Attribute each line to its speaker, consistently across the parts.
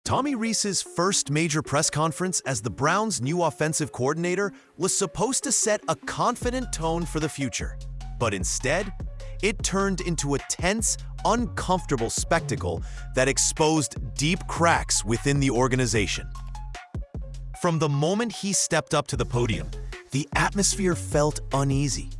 Speaker 1: Tommy Rees's first major press conference as the Browns' new offensive coordinator was supposed to set a confident tone for the future. But instead, it turned into a tense, uncomfortable spectacle that exposed deep cracks within the organization. From the moment he stepped up to the podium, the atmosphere felt uneasy.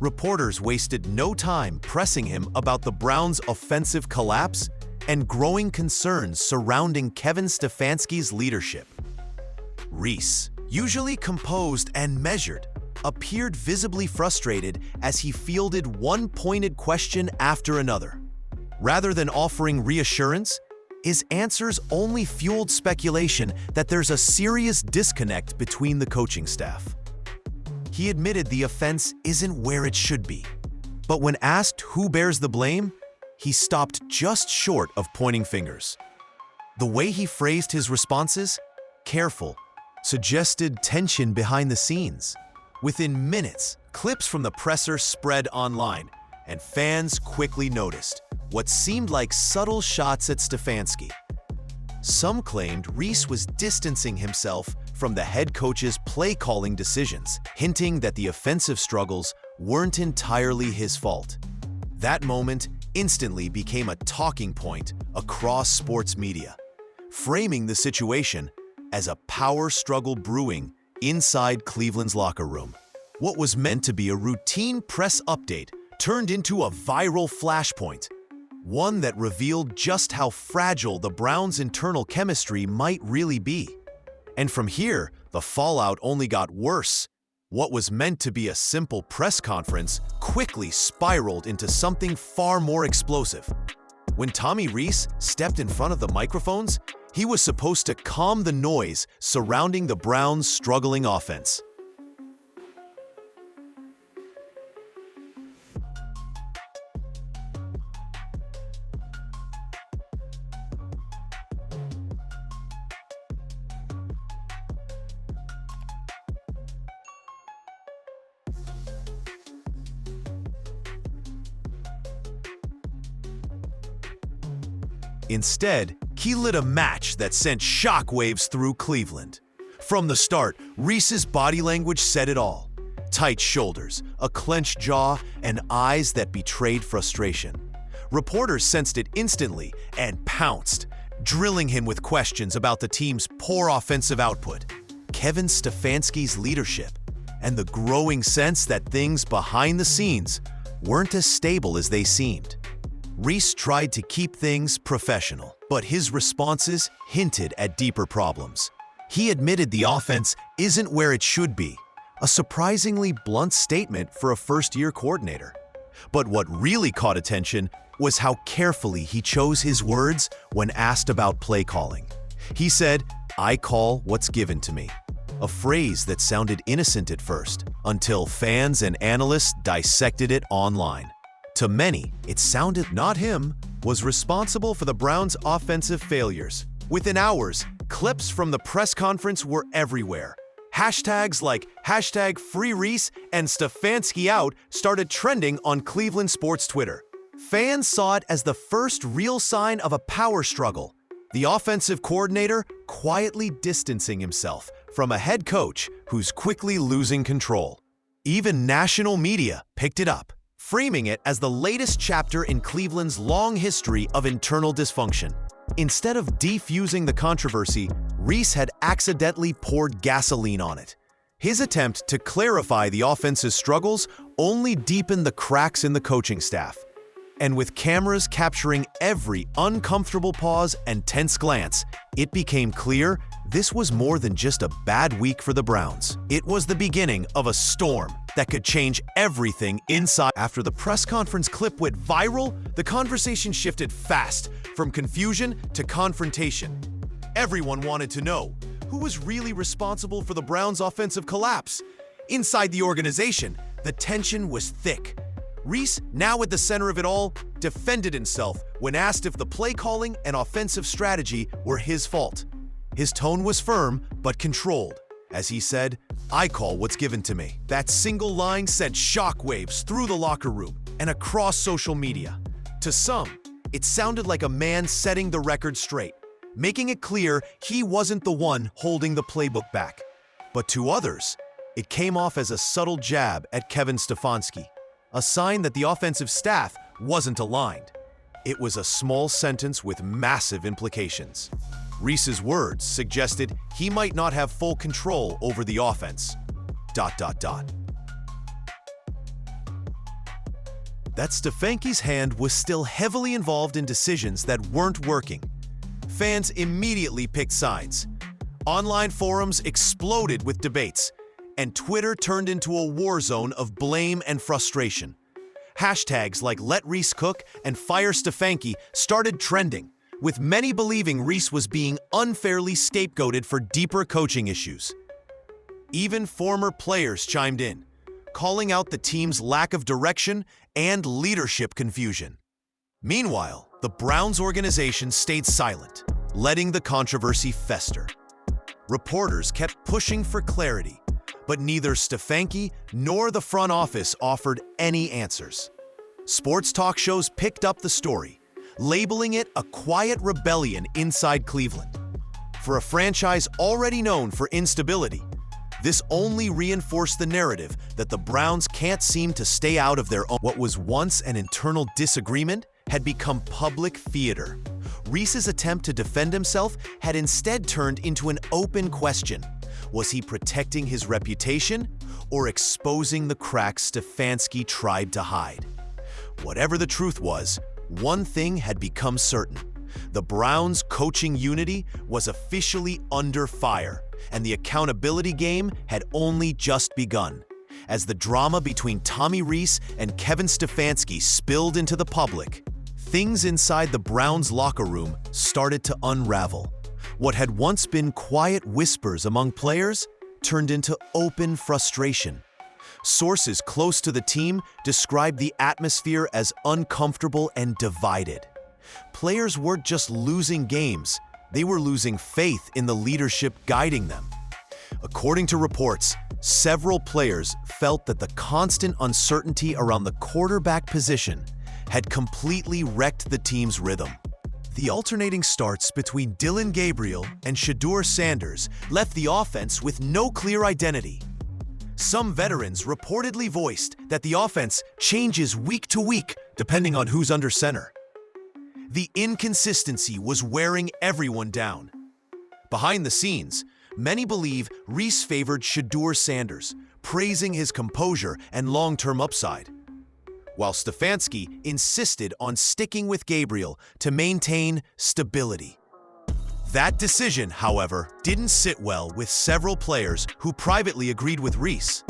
Speaker 1: Reporters wasted no time pressing him about the Browns' offensive collapse and growing concerns surrounding Kevin Stfansky's leadership. Rees, usually composed and measured, appeared visibly frustrated as he fielded one pointed question after another. Rather than offering reassurance, his answers only fueled speculation that there's a serious disconnect between the coaching staff. He admitted the offense isn't where it should be, but when asked who bears the blame, he stopped just short of pointing fingers. The way he phrased his responses, careful, suggested tension behind the scenes. Within minutes, clips from the presser spread online, and fans quickly noticed what seemed like subtle shots at Stfansky. Some claimed Rees was distancing himself from the head coach's play-calling decisions, hinting that the offensive struggles weren't entirely his fault. That moment instantly became a talking point across sports media, framing the situation as a power struggle brewing inside Cleveland's locker room. What was meant to be a routine press update turned into a viral flashpoint, one that revealed just how fragile the Browns' internal chemistry might really be. And from here, the fallout only got worse. What was meant to be a simple press conference quickly spiraled into something far more explosive. When Tommy Rees stepped in front of the microphones, he was supposed to calm the noise surrounding the Browns' struggling offense. Instead, he lit a match that sent shockwaves through Cleveland. From the start, Rees's body language said it all. Tight shoulders, a clenched jaw, and eyes that betrayed frustration. Reporters sensed it instantly and pounced, drilling him with questions about the team's poor offensive output, Kevin Stfansky's leadership, and the growing sense that things behind the scenes weren't as stable as they seemed. Rees tried to keep things professional, but his responses hinted at deeper problems. He admitted the offense isn't where it should be, a surprisingly blunt statement for a first-year coordinator. But what really caught attention was how carefully he chose his words when asked about play calling. He said, "I call what's given to me," a phrase that sounded innocent at first, until fans and analysts dissected it online. To many, it sounded not him was responsible for the Browns' offensive failures. Within hours, clips from the press conference were everywhere. Hashtags like #FreeRees and Stfansky out started trending on Cleveland sports Twitter. Fans saw it as the first real sign of a power struggle, the offensive coordinator quietly distancing himself from a head coach who's quickly losing control. Even national media picked it up, framing it as the latest chapter in Cleveland's long history of internal dysfunction. Instead of defusing the controversy, Rees had accidentally poured gasoline on it. His attempt to clarify the offense's struggles only deepened the cracks in the coaching staff. And with cameras capturing every uncomfortable pause and tense glance, it became clear this was more than just a bad week for the Browns. It was the beginning of a storm that could change everything inside. After the press conference clip went viral, the conversation shifted fast, from confusion to confrontation. Everyone wanted to know who was really responsible for the Browns' offensive collapse. Inside the organization, the tension was thick. Rees, now at the center of it all, defended himself when asked if the play calling and offensive strategy were his fault. His tone was firm but controlled. As he said, "I call what's given to me." That single line sent shockwaves through the locker room and across social media. To some, it sounded like a man setting the record straight. making it clear he wasn't the one holding the playbook back. But to others, it came off as a subtle jab at Kevin Stfansky, a sign that the offensive staff wasn't aligned. It was a small sentence with massive implications. Rees's words suggested he might not have full control over the offense. ... That Stfansky's hand was still heavily involved in decisions that weren't working. Fans immediately picked sides. Online forums exploded with debates, and Twitter turned into a war zone of blame and frustration. Hashtags like Let Rees Cook and Fire Stfansky started trending, with many believing Rees was being unfairly scapegoated for deeper coaching issues. Even former players chimed in, calling out the team's lack of direction and leadership confusion. Meanwhile, the Browns organization stayed silent, letting the controversy fester. Reporters kept pushing for clarity, but neither Stfansky nor the front office offered any answers. Sports talk shows picked up the story, labeling it a quiet rebellion inside Cleveland. For a franchise already known for instability, this only reinforced the narrative that the Browns can't seem to stay out of their own. What was once an internal disagreement had become public theater. Rees's attempt to defend himself had instead turned into an open question. Was he protecting his reputation or exposing the cracks Stfansky tried to hide? Whatever the truth was, one thing had become certain. The Browns' coaching unity was officially under fire, and the accountability game had only just begun. As the drama between Tommy Rees and Kevin Stfansky spilled into the public, things inside the Browns' locker room started to unravel. What had once been quiet whispers among players turned into open frustration. Sources close to the team described the atmosphere as uncomfortable and divided. Players weren't just losing games, they were losing faith in the leadership guiding them. According to reports, several players felt that the constant uncertainty around the quarterback position had completely wrecked the team's rhythm. The alternating starts between Dillon Gabriel and Shedeur Sanders left the offense with no clear identity. Some veterans reportedly voiced that the offense changes week to week depending on who's under center. The inconsistency was wearing everyone down. Behind the scenes, many believe Rees favored Shedeur Sanders, praising his composure and long-term upside, while Stfansky insisted on sticking with Gabriel to maintain stability. That decision, however, didn't sit well with several players who privately agreed with Rees.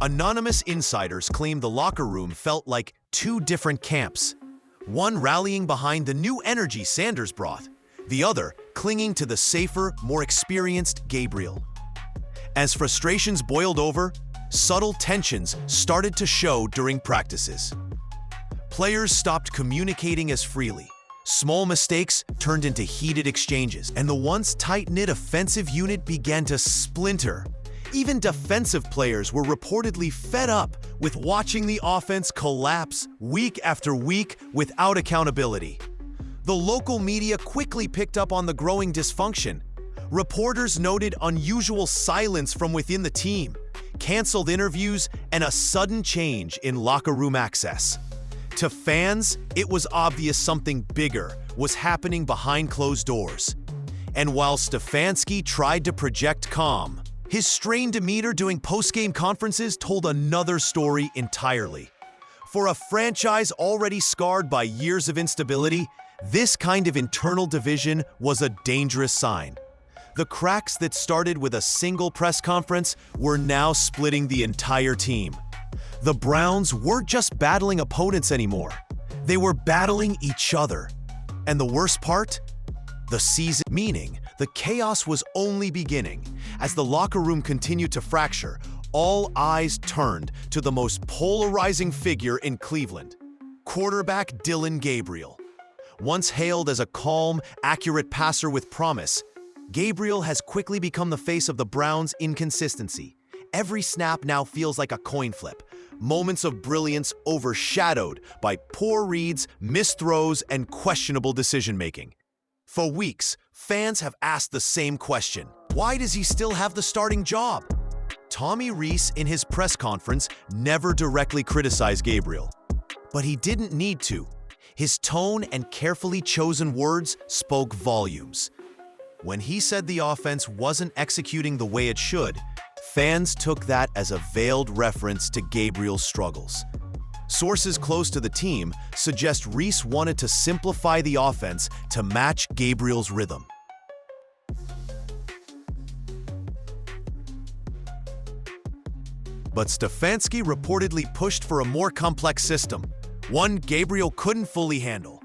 Speaker 1: Anonymous insiders claimed the locker room felt like two different camps, one rallying behind the new energy Sanders brought, the other clinging to the safer, more experienced Gabriel. As frustrations boiled over, subtle tensions started to show during practices. Players stopped communicating as freely. Small mistakes turned into heated exchanges, and the once tight-knit offensive unit began to splinter. Even defensive players were reportedly fed up with watching the offense collapse week after week without accountability. The local media quickly picked up on the growing dysfunction. Reporters noted unusual silence from within the team, canceled interviews, and a sudden change in locker room access. To fans, it was obvious something bigger was happening behind closed doors. And while Stfansky tried to project calm, his strained demeanor during post-game conferences told another story entirely. For a franchise already scarred by years of instability, this kind of internal division was a dangerous sign. The cracks that started with a single press conference were now splitting the entire team. The Browns weren't just battling opponents anymore. They were battling each other. And the worst part? The season, meaning the chaos was only beginning. As the locker room continued to fracture, all eyes turned to the most polarizing figure in Cleveland, quarterback Dillon Gabriel. Once hailed as a calm, accurate passer with promise, Gabriel has quickly become the face of the Browns' inconsistency. Every snap now feels like a coin flip. Moments of brilliance overshadowed by poor reads, missed throws, and questionable decision-making. For weeks, Fans have asked the same question. Why does he still have the starting job? Tommy Rees, in his press conference, never directly criticized Gabriel. But he didn't need to. His tone and carefully chosen words spoke volumes. When he said the offense wasn't executing the way it should, fans took that as a veiled reference to Gabriel's struggles. Sources close to the team suggest Rees wanted to simplify the offense to match Gabriel's rhythm. But Stfansky reportedly pushed for a more complex system, one Gabriel couldn't fully handle.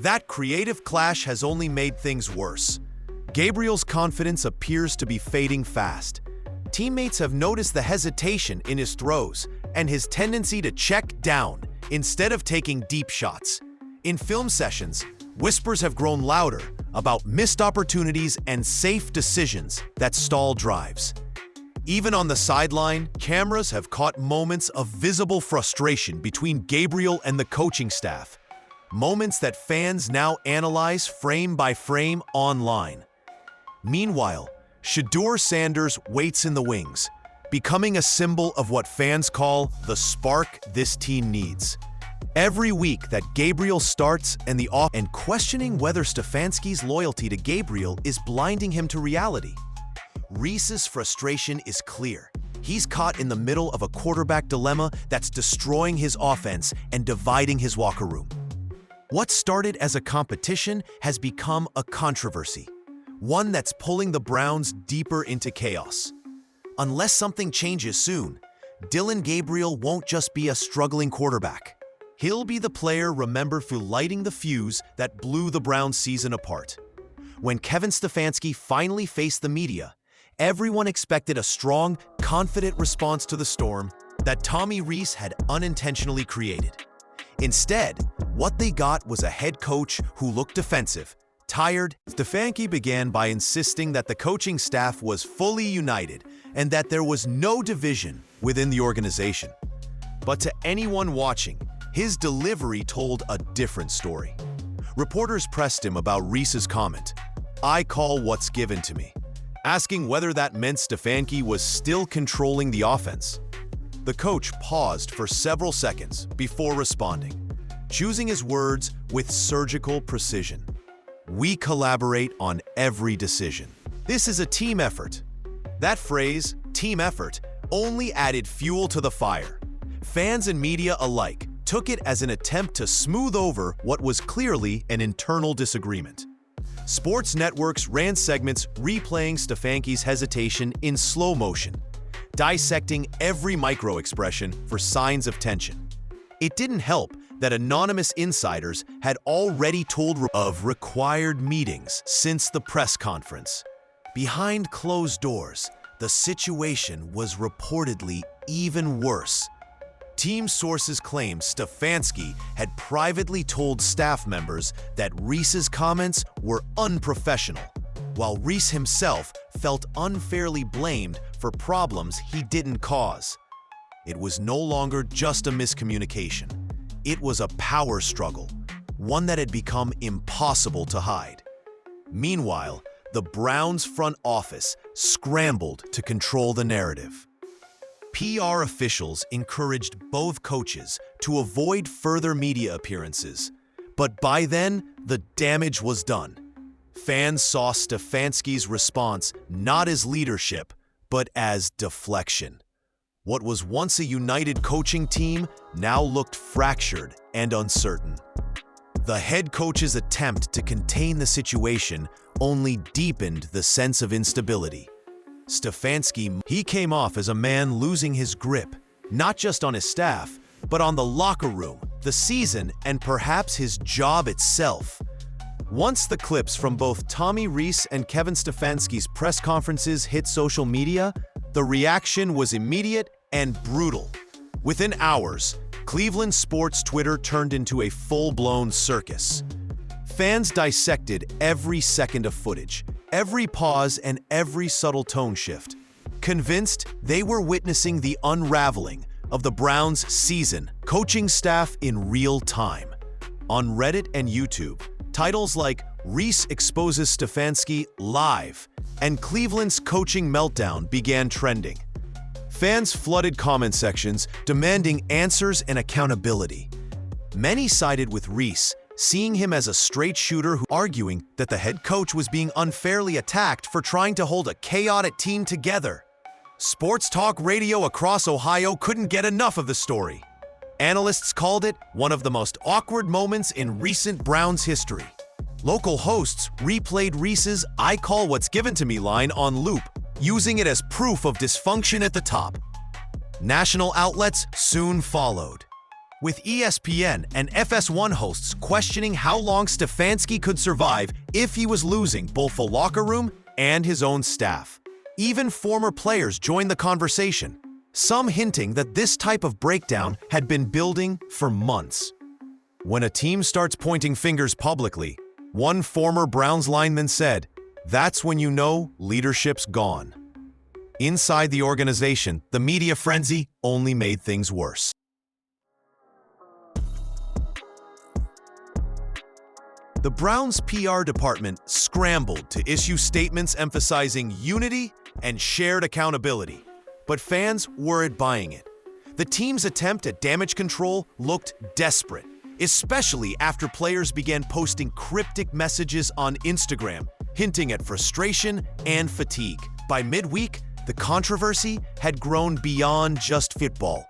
Speaker 1: That creative clash has only made things worse. Gabriel's confidence appears to be fading fast. Teammates have noticed the hesitation in his throws and his tendency to check down instead of taking deep shots. In film sessions, whispers have grown louder about missed opportunities and safe decisions that stall drives. Even on the sideline, cameras have caught moments of visible frustration between Gabriel and the coaching staff. Moments that fans now analyze frame by frame online. Meanwhile, Shedeur Sanders waits in the wings, becoming a symbol of what fans call the spark this team needs. Every week that Gabriel starts and questioning whether Stfansky's loyalty to Gabriel is blinding him to reality. Rees's frustration is clear. He's caught in the middle of a quarterback dilemma that's destroying his offense and dividing his locker room. What started as a competition has become a controversy, one that's pulling the Browns deeper into chaos. Unless something changes soon, Dillon Gabriel won't just be a struggling quarterback. He'll be the player remembered for lighting the fuse that blew the Browns' season apart. When Kevin Stfansky finally faced the media, everyone expected a strong, confident response to the storm that Tommy Rees had unintentionally created. Instead, what they got was a head coach who looked defensive, tired. Stfansky began by insisting that the coaching staff was fully united and that there was no division within the organization. But to anyone watching, his delivery told a different story. Reporters pressed him about Rees's comment, "I call what's given to me," asking whether that meant Stfansky was still controlling the offense. The coach paused for several seconds before responding, choosing his words with surgical precision. "We collaborate on every decision. This is a team effort." That phrase, team effort, only added fuel to the fire. Fans and media alike took it as an attempt to smooth over what was clearly an internal disagreement. Sports networks ran segments replaying Stfansky's hesitation in slow motion, dissecting every micro-expression for signs of tension. It didn't help that anonymous insiders had already told of required meetings since the press conference. Behind closed doors, the situation was reportedly even worse. Team sources claimed Stfansky had privately told staff members that Rees's comments were unprofessional, while Rees himself felt unfairly blamed for problems he didn't cause. It was no longer just a miscommunication. It was a power struggle, one that had become impossible to hide. Meanwhile, the Browns' front office scrambled to control the narrative. PR officials encouraged both coaches to avoid further media appearances, but by then, the damage was done. Fans saw Stfansky's response not as leadership, but as deflection. What was once a united coaching team now looked fractured and uncertain. The head coach's attempt to contain the situation only deepened the sense of instability. Stfansky, he came off as a man losing his grip, not just on his staff, but on the locker room, the season, and perhaps his job itself. Once the clips from both Tommy Rees and Kevin Stfansky's press conferences hit social media, the reaction was immediate and brutal. Within hours, Cleveland sports Twitter turned into a full-blown circus. Fans dissected every second of footage, every pause and every subtle tone shift, convinced they were witnessing the unraveling of the Browns' season coaching staff in real time. On Reddit and YouTube, titles like Rees exposes Stfansky live, and Cleveland's coaching meltdown began trending. Fans flooded comment sections demanding answers and accountability. Many sided with Rees, seeing him as a straight shooter arguing that the head coach was being unfairly attacked for trying to hold a chaotic team together. Sports talk radio across Ohio couldn't get enough of the story. Analysts called it one of the most awkward moments in recent Browns history. Local hosts replayed Rees's "I call what's given to me" line on loop, using it as proof of dysfunction at the top. National outlets soon followed, with ESPN and FS1 hosts questioning how long Stfansky could survive if he was losing both the locker room and his own staff. Even former players joined the conversation, some hinting that this type of breakdown had been building for months. When a team starts pointing fingers publicly, one former Browns lineman said, "That's when you know leadership's gone." Inside the organization, the media frenzy only made things worse. The Browns' PR department scrambled to issue statements emphasizing unity and shared accountability, but fans weren't buying it. The team's attempt at damage control looked desperate, especially after players began posting cryptic messages on Instagram, hinting at frustration and fatigue. By midweek, the controversy had grown beyond just football.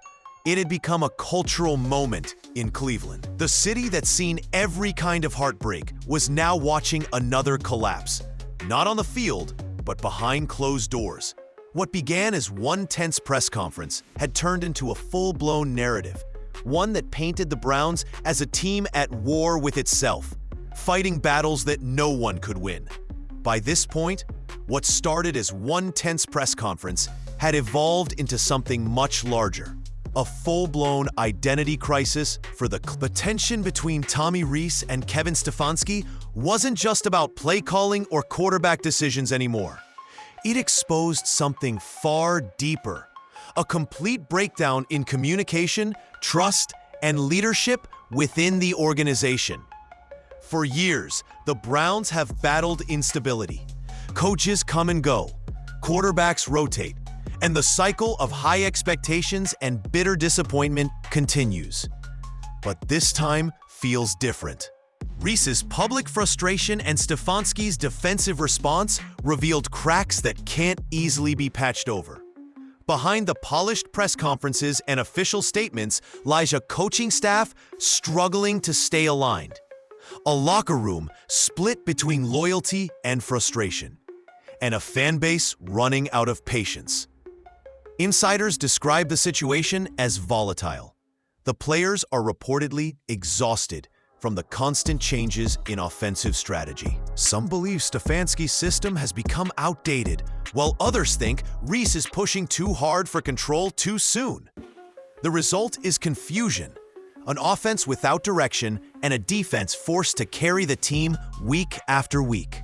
Speaker 1: It had become a cultural moment in Cleveland. The city that's seen every kind of heartbreak was now watching another collapse, not on the field, but behind closed doors. What began as one tense press conference had turned into a full-blown narrative, one that painted the Browns as a team at war with itself, fighting battles that no one could win. By this point, what started as one tense press conference had evolved into something much larger, a full-blown identity crisis for the tension between Tommy Rees and Kevin Stfansky wasn't just about play calling or quarterback decisions anymore. It exposed something far deeper, a complete breakdown in communication, trust, and leadership within the organization. For years, the Browns have battled instability. Coaches come and go, quarterbacks rotate, and the cycle of high expectations and bitter disappointment continues. But this time feels different. Rees's public frustration and Stfansky's defensive response revealed cracks that can't easily be patched over. Behind the polished press conferences and official statements lies a coaching staff struggling to stay aligned, a locker room split between loyalty and frustration, and a fan base running out of patience. Insiders describe the situation as volatile. The players are reportedly exhausted from the constant changes in offensive strategy. Some believe Stfansky's system has become outdated, while others think Rees is pushing too hard for control too soon. The result is confusion, an offense without direction and a defense forced to carry the team week after week.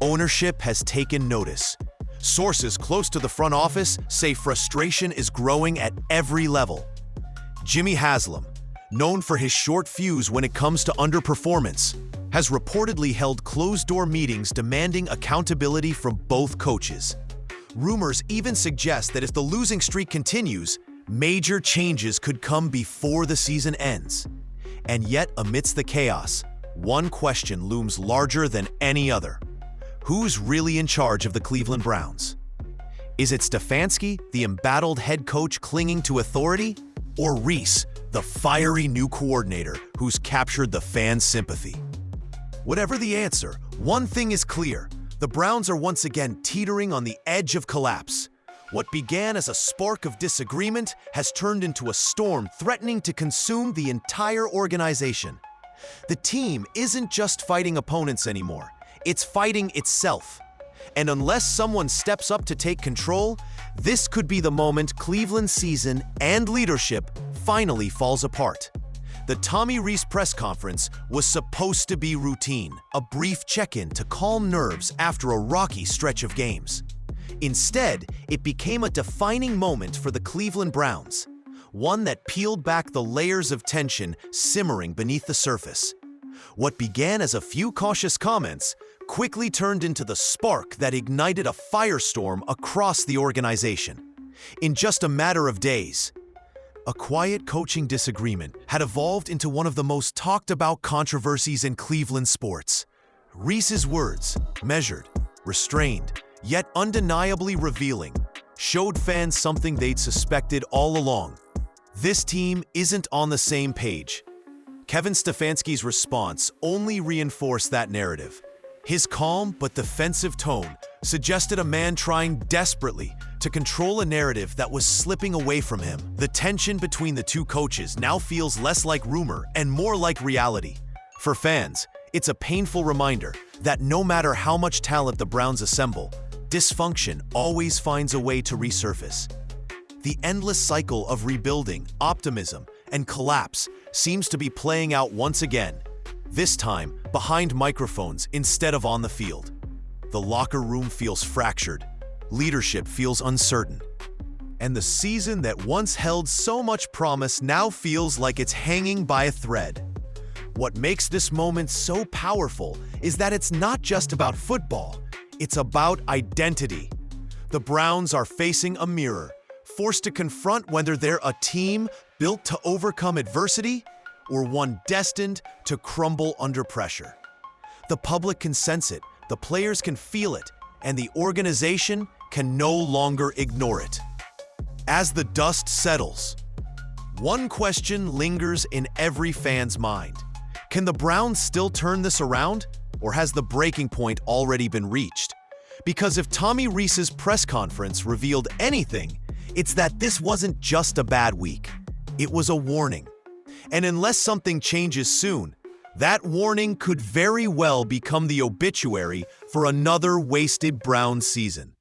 Speaker 1: Ownership has taken notice. Sources close to the front office say frustration is growing at every level. Jimmy Haslam, known for his short fuse when it comes to underperformance, has reportedly held closed-door meetings demanding accountability from both coaches. Rumors even suggest that if the losing streak continues, major changes could come before the season ends. And yet, amidst the chaos, one question looms larger than any other. Who's really in charge of the Cleveland Browns? Is it Stfansky, the embattled head coach clinging to authority, or Rees, the fiery new coordinator who's captured the fans' sympathy? Whatever the answer, one thing is clear: the Browns are once again teetering on the edge of collapse. What began as a spark of disagreement has turned into a storm threatening to consume the entire organization. The team isn't just fighting opponents anymore, it's fighting itself. And unless someone steps up to take control, this could be the moment Cleveland's season and leadership finally falls apart. The Tommy Rees press conference was supposed to be routine, a brief check-in to calm nerves after a rocky stretch of games. Instead, it became a defining moment for the Cleveland Browns, one that peeled back the layers of tension simmering beneath the surface. What began as a few cautious comments quickly turned into the spark that ignited a firestorm across the organization. In just a matter of days, a quiet coaching disagreement had evolved into one of the most talked-about controversies in Cleveland sports. Rees's words, measured, restrained, yet undeniably revealing, showed fans something they'd suspected all along. This team isn't on the same page. Kevin Stfansky's response only reinforced that narrative. His calm but defensive tone suggested a man trying desperately to control a narrative that was slipping away from him. The tension between the two coaches now feels less like rumor and more like reality. For fans, it's a painful reminder that no matter how much talent the Browns assemble, dysfunction always finds a way to resurface. The endless cycle of rebuilding, optimism, and collapse seems to be playing out once again, this time behind microphones instead of on the field. The locker room feels fractured, leadership feels uncertain, and the season that once held so much promise now feels like it's hanging by a thread. What makes this moment so powerful is that it's not just about football, it's about identity. The Browns are facing a mirror, forced to confront whether they're a team built to overcome adversity or one destined to crumble under pressure. The public can sense it, the players can feel it, and the organization can no longer ignore it. As the dust settles, one question lingers in every fan's mind. Can the Browns still turn this around, or has the breaking point already been reached? Because if Tommy Rees's press conference revealed anything, it's that this wasn't just a bad week. It was a warning. And unless something changes soon, that warning could very well become the obituary for another wasted Browns season.